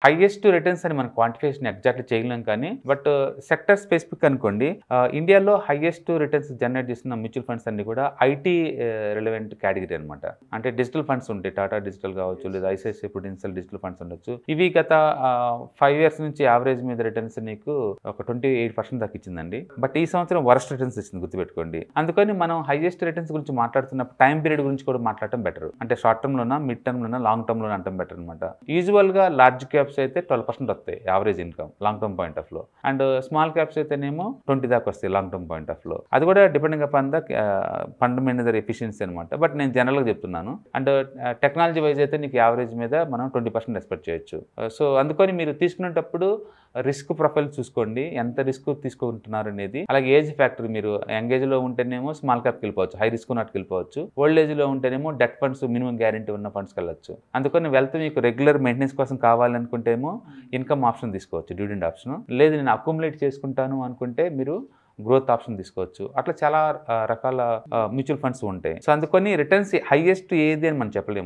Highest returns అని మనం quantification exactly చేయలేం కానీ బట్ సెక్టర్ స్పెసిఫిక్ అనుకోండి ఇండియాలో హైయెస్ట్ రిటర్న్స్ జనరేట్ చేసిన మ్యూచువల్ ఫండ్స్ అన్ని కూడా ఐటీ రిలవెంట్ కేటగిరీ అనమాట. అంటే డిజిటల్ ఫండ్స్ ఉంటాయి, టాటా డిజిటల్ కావచ్చు లేదా ఐసిఐసిఐ ప్రుడెన్షియల్ డిజిటల్ ఫండ్స్ ఉండొచ్చు. ఇవి గత 5 years నుంచి యావరేజ్ మీద రిటర్న్స్ నీకు ఒక 28% దాకా ఇచ్చిందండి. బట్ ఈ సంవత్సరం వరస్ట్ రిటర్న్స్ ఇచ్చింది, గుర్తుపెట్టుకోండి. అందుకని మనం హైయెస్ట్ రిటర్న్స్ గురించి మాట్లాడుతున్నప్పుడు టైం పీరియడ్ గురించి కూడా మాట్లాడటం బెటర్. అంటే షార్ట్ టర్మ్ లోనా, మిడ్ టర్మ్ లోనా, లాంగ్ టర్మ్ లోనా అంటాం బెటర్ అనమాట. యూజువల్ గా లార్జ్ క్యాప్స్ అయితే 12% వస్తాయి average income long term point of లో, అండ్ స్మాల్ క్యాప్స్ అయితేనేమో 20 దాకా వస్తాయి లాంగ్ టర్మ్ పాయింట్ ఆఫ్ లో. అది కూడా depending upon the fund manager efficiency అనమాట. బట్ నేను జనరల్ గా చెప్తున్నాను. అండ్ టెక్నాలజీ వైజ్ అయితే నీకు యావరేజ్ మీద మనం 20% ఎక్స్పెక్ట్ చేయొచ్చు. సో అందుకని మీరు తీసుకునేటప్పుడు రిస్క్ ప్రొఫైల్ చూసుకోండి, ఎంత రిస్క్ తీసుకుంటున్నారు అనేది. అలాగే ఏజ్ ఫ్యాక్టర్, మీరు యంగ్ ఏజ్ లో ఉంటేనేమో స్మాల్ క్యాప్కి వెళ్ళిపోవచ్చు, హై రిస్క్ ఉన్నట్టుకి వెళ్ళిపోవచ్చు. ఓల్డ్ ఏజ్ లో ఉంటేనేమో డెట్ ఫండ్స్, మినిమం గ్యారెంటీ ఉన్న ఫండ్స్కి వెళ్ళొచ్చు. అందుకని వెల్త్ మీకు రెగ్యులర్ మెయింటెనెన్స్ కోసం కావాలనుకుంటేమో ఇన్కమ్ ఆప్షన్ తీసుకోవచ్చు, డివిడెండ్ ఆప్షన్. లేదు నేను అక్యుములేట్ చేసుకుంటాను అనుకుంటే మీరు గ్రోత్ ఆప్షన్ తీసుకోవచ్చు. అట్లా చాలా రకాల మ్యూచువల్ ఫండ్స్ ఉంటాయి. సో అందుకని రిటర్న్స్ హైయెస్ట్ ఏది అని మనం చెప్పలేము.